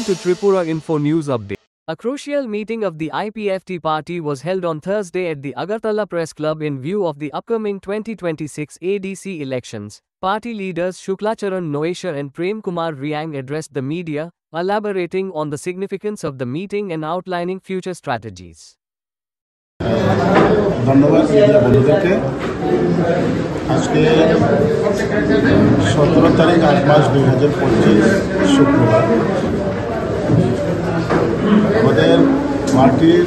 to Tripura Info News Update. A crucial meeting of the IPFT party was held on Thursday at the Agartala Press Club in view of the upcoming 2026 ADC elections. Party leaders Shuklacharan Noesher and Prem Kumar Riang addressed the media, elaborating on the significance of the meeting and outlining future strategies. ধন্যবাদ media বন্ধুদেরকে। আজকে 17 তারিখ 8 মাস 2025 শুক্রবার আমাদের পার্টির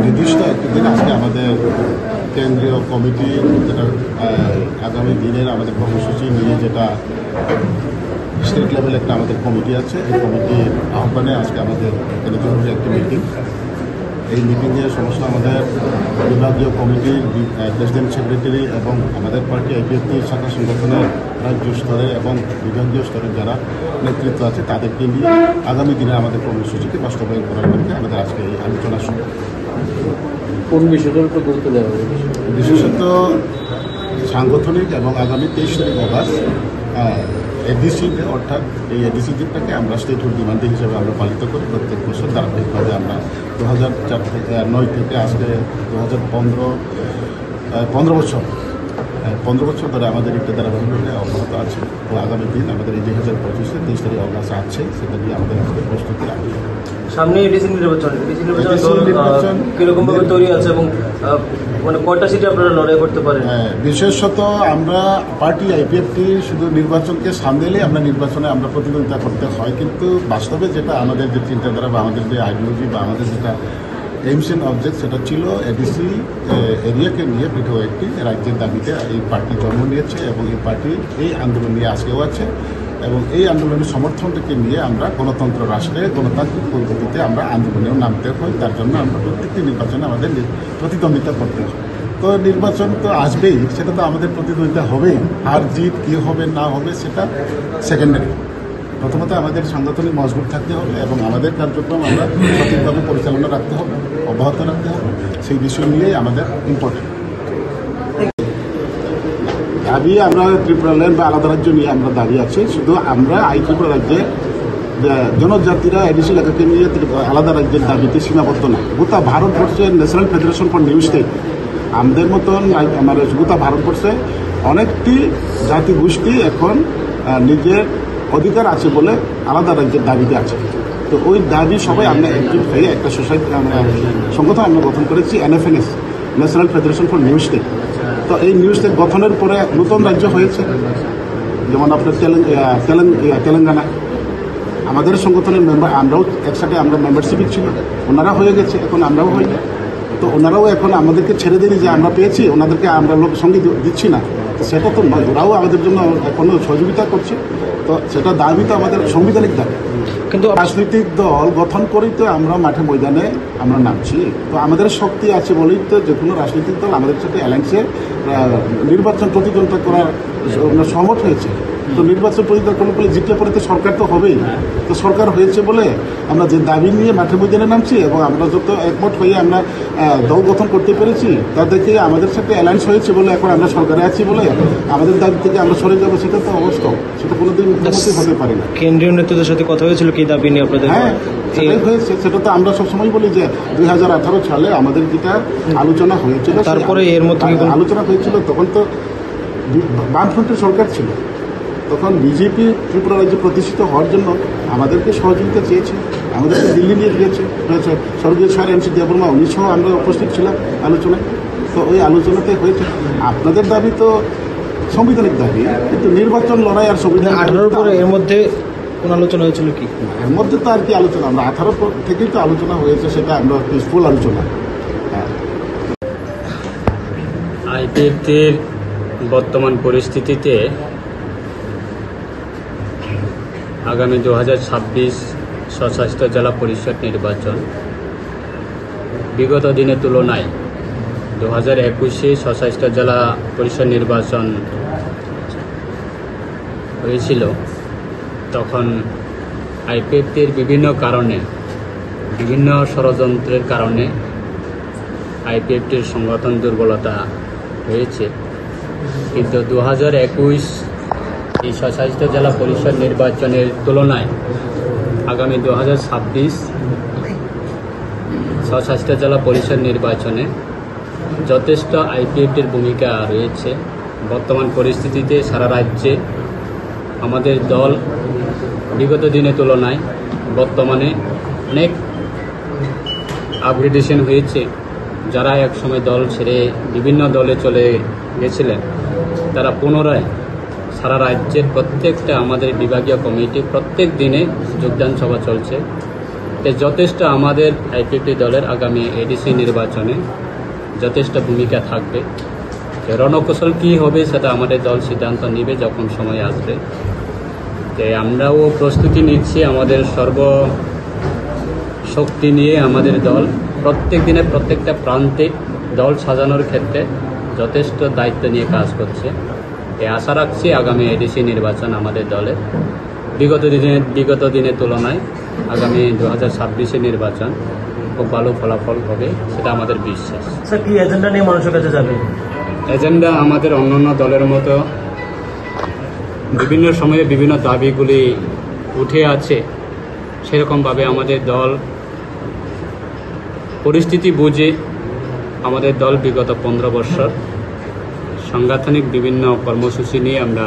নির্দিষ্ট একটি দিন আজকে আমাদের কেন্দ্রীয় কমিটি যেটা আগামী দিনের আমাদের কর্মসূচি নিয়ে যেটা স্টেট লেভেলে একটা আমাদের কমিটি আছে, এই কমিটির আহ্বানে আজকে আমাদের জরুরি একটি মিটিং। এই মিটিংয়ে সমস্ত আমাদের বিভাগীয় কমিটির প্রেসিডেন্ট সেক্রেটারি এবং আমাদের পার্টি আইপিএফটি শাখা সংগঠনের রাজ্য স্তরে এবং বিভাগীয় স্তরে যারা নেতৃত্ব আছে তাদেরকে নিয়ে আগামী দিনে আমাদের কর্মসূচিকে বাস্তবায়ন করার লক্ষ্যে আমাদের আজকে এই আলোচনা শুরু। কোন বিষয়টার উপর গুরুত্ব দেওয়া হবে? বিশেষত সাংগঠনিক এবং আগামী 23 তারিখ অগাস্ট এডিসি অর্থাৎ এই এডিসি দিনটাকে আমরা স্টেটহুড ডিমান্ড হিসেবে আমরা পালিত করি প্রত্যেক বছর। ধারাবাহিকভাবে আমরা 2009 থেকে আজকে 2015 বছর ধরে আমাদের একটা ধারাবাহিকভাবে অব্যাহত আছে। তো আগামী দিন আমাদের এই 2025 23 তারিখ অগাস্ট আছে, সেটা দিয়ে আমাদের প্রস্তুতি আছে। সামনে এডিসি নির্বাচন কিরকম ভাবে তৈরি আছে এবং মানে কয়টা সিটে আপনারা লড়াই করতে পারেন? বিশেষত আমরা পার্টি আইপিএফটি শুধু নির্বাচনকে সামনে এলে আমরা নির্বাচনে আমরা প্রতিদ্বন্দ্বিতা করতে হয়, কিন্তু বাস্তবে যেটা আমাদের যে চিন্তাধারা বা আমাদের যে আইডিওলজি বা আমাদের যেটা এইমস এন্ড অবজেক্ট সেটা ছিল এডিসি এরিয়াকে নিয়ে পৃথক একটি রাজ্যের দাবিতে এই পার্টি জন্ম নিয়েছে এবং এই পার্টি এই আন্দোলন নিয়ে আজকেও আছে এবং এই আন্দোলনের সমর্থনকে নিয়ে আমরা গণতন্ত্র রাষ্ট্রে গণতান্ত্রিক পদ্ধতিতে আমরা আন্দোলনেও নামতে হয়। তার জন্য আমরা প্রত্যেকটি নির্বাচনে আমাদের প্রতিদ্বন্দ্বিতা করতে হয়। তো নির্বাচন তো আসবেই, সেটা তো আমাদের প্রতিদ্বন্দ্বিতা হবেই। আর জিত কী হবে না হবে সেটা সেকেন্ডারি। প্রথমত আমাদের সাংগঠনিক মজবুত থাকতে হবে এবং আমাদের কার্যক্রম আমরা সঠিকভাবে পরিচালনা রাখতে হবে, অব্যাহত রাখতে হবে। সেই বিষয় নিয়েই আমাদের ইম্পর্টেন্ট দাবি। আমরা ত্রিপুরা ল্যান্ড বা আলাদা রাজ্য নিয়ে আমরা দাঁড়িয়ে আছি। শুধু আমরা ত্রিপুরা রাজ্যে জনজাতিরা এডিসি এলাকাকে নিয়ে আলাদা রাজ্যের দাবিতে সীমাবদ্ধ না। গোটা ভারতবর্ষের national federation for new state আমাদের মতন আমাদের গোটা ভারতবর্ষে অনেকটি জাতি গোষ্ঠী এখন নিজের অধিকার আছে বলে আলাদা রাজ্যের দাবিতে আছে। তো ওই দাবি সবাই আমরা একজুট হয়ে একটা সোসাইটি সংগঠন আমরা গঠন করেছি, এনএফএনএস, national federation for new state. তো এই নিউ স্টেট গঠনের পরে নতুন রাজ্য হয়েছে, যেমন আপনার তেলেঙ্গানা। আমাদের সংগঠনের মেম্বার আমরাও একসাথে আমরা মেম্বারশিপে ছিল, ওনারা হয়ে গেছে, এখন আমরাও হই। তো ওনারাও এখন আমাদেরকে ছেড়ে দিন যে আমরা পেয়েছি, ওনাদেরকে আমরা লোক সঙ্গে দিচ্ছি না, তো সেটা তো নয়। ওরাও আমাদের জন্য এখনো সহযোগিতা করছে। তো সেটা দাবি তো আমাদের সাংবিধানিক দাবি, কিন্তু রাজনৈতিক দল গঠন করেই তো আমরা মাঠে ময়দানে আমরা নামছি। তো আমাদের শক্তি আছে বলেই তো যে কোনো রাজনৈতিক দল আমাদের সাথে অ্যালায়েন্সে নির্বাচন প্রতিদ্বন্দ্বিতা করার সহমত হয়েছে। তো নির্বাচন প্রতিদ্বন্দ্বিতা করলে বলে জিতলে পরে তো সরকার তো হবেই। তো সরকার হয়েছে বলে আমরা যে দাবি নিয়ে মাঠে ময়দানে নামছি এবং আমরা যত একমত হয়ে আমরা দল গঠন করতে পেরেছি, তাদেরকে আমাদের সাথে অ্যালায়েন্স হয়েছে বলে এখন আমরা সরকারে আছি বলে আমাদের দাবি থেকে আমরা সরে যাবো, সেটা তো অবস্থা, সেটা কোনোদিন হতে পারে না। কেন্দ্রীয় নেতৃত্বের সাথে কথা হয়েছিল কি দাবি নিয়ে আপনাদের? হ্যাঁ, সেটাই হয়েছে। সেটা তো আমরা সবসময় বলি যে 2018 সালে আমাদের যেটা আলোচনা হয়েছিল, তারপরে এর মধ্যে আলোচনা হয়েছিল, তখন তো বামফ্রন্টের সরকার ছিল। তখন বিজেপি ত্রিপুরা রাজ্যে প্রতিষ্ঠিত হওয়ার জন্য আমাদেরকে সহযোগিতা চেয়েছে, আমাদেরকে দিল্লি নিয়ে গিয়েছে স্বর্গীয় স্যার এমসি দেববর্মা, উনিশ আমরা উপস্থিত ছিলাম আলোচনায়। তো ওই আলোচনাতে হয়েছে। আপনাদের দাবি তো সাংবিধানিক দাবি, কিন্তু নির্বাচন লড়াই আর সংবিধান 18 পরে এর মধ্যে কোন আলোচনা হয়েছিল কি? এর মধ্যে তো আর কি আলোচনা, আমরা 18 থেকেই তো আলোচনা হয়েছে, সেটা আমরা পিসফুল আলোচনা। আইপিএফটির বর্তমান পরিস্থিতিতে আগামী 2026 স্বশাসিত জেলা পরিষদ নির্বাচন বিগত দিনের তুলনায় 2021 স্বশাসিত জেলা পরিষদ নির্বাচন হয়েছিল, তখন আইপিএফটির বিভিন্ন কারণে, বিভিন্ন ষড়যন্ত্রের কারণে আইপিএফটির সংগঠন দুর্বলতা হয়েছে। কিন্তু 2021 এই স্বশাসিত জেলা পরিষদ নির্বাচনের তুলনায় আগামী 2026 ৬৬টা জেলা পরিষদ নির্বাচনে যথেষ্ট আইপিএফটির ভূমিকা রয়েছে। বর্তমান পরিস্থিতিতে সারা রাজ্যে আমাদের দল বিগত দিনের তুলনায় বর্তমানে অনেক আপগ্রেডেশন হয়েছে। যারা একসময় দল ছেড়ে বিভিন্ন দলে চলে গেছিলেন তারা পুনরায় সারা রাজ্যের প্রত্যেকটা আমাদের বিভাগীয় কমিটি প্রত্যেক দিনে যোগদান সভা চলছে। যথেষ্ট আমাদের আইপিএফটি দলের আগামী এডিসি নির্বাচনে যথেষ্ট ভূমিকা থাকবে। রণকৌশল কী হবে সেটা আমাদের দল সিদ্ধান্ত নেবে যখন সময় আসবে। আমরাও প্রস্তুতি নিচ্ছি আমাদের সর্বশক্তি নিয়ে। আমাদের দল প্রত্যেক দিনে প্রত্যেকটা প্রান্তে দল সাজানোর ক্ষেত্রে যথেষ্ট দায়িত্ব নিয়ে কাজ করছে। আশা রাখছি আগামী এডিসি নির্বাচন আমাদের দলের বিগত দিনের তুলনায় আগামী 2026 নির্বাচন খুব ভালো ফলাফল হবে, সেটা আমাদের বিশ্বাস। স্যার, কি এজেন্ডা নিয়ে মানুষের কাছে যাবে? এজেন্ডা আমাদের অন্যান্য দলের মতো বিভিন্ন সময়ে বিভিন্ন দাবিগুলি উঠে আছে, সেরকমভাবে আমাদের দল পরিস্থিতি বুঝে আমাদের দল বিগত 15 বছর সাংগঠনিক বিভিন্ন কর্মসূচি নিয়ে আমরা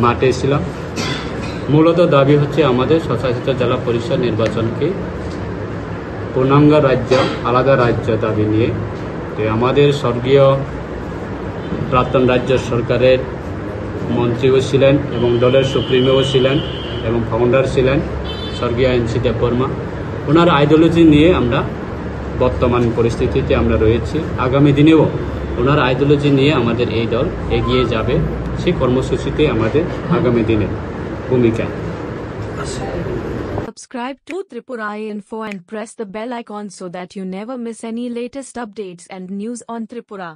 মাঠে ছিলাম। মূলত দাবি হচ্ছে আমাদের ৮৬টা জেলা পরিষদ নির্বাচনকে পূর্ণাঙ্গ রাজ্য, আলাদা রাজ্য দাবি নিয়ে। আমাদের স্বর্গীয় প্রাক্তন রাজ্য সরকারের মন্ত্রীও ছিলেন এবং দলের সুপ্রিমোও ছিলেন এবং ফাউন্ডার ছিলেন স্বর্গীয় এনসি দেববর্মা। ওনার আইডিওলজি নিয়ে আমরা বর্তমান পরিস্থিতিতে আমরা রয়েছি। আগামী দিনেও ওনার আইডিওলজি নিয়ে আমাদের এই দল এগিয়ে যাবে। সেই কর্মসূচিতে আমাদের আগামী দিনের ভূমিকা। Subscribe to Tripura Info and press the bell icon so that you never miss any latest updates and news on Tripura.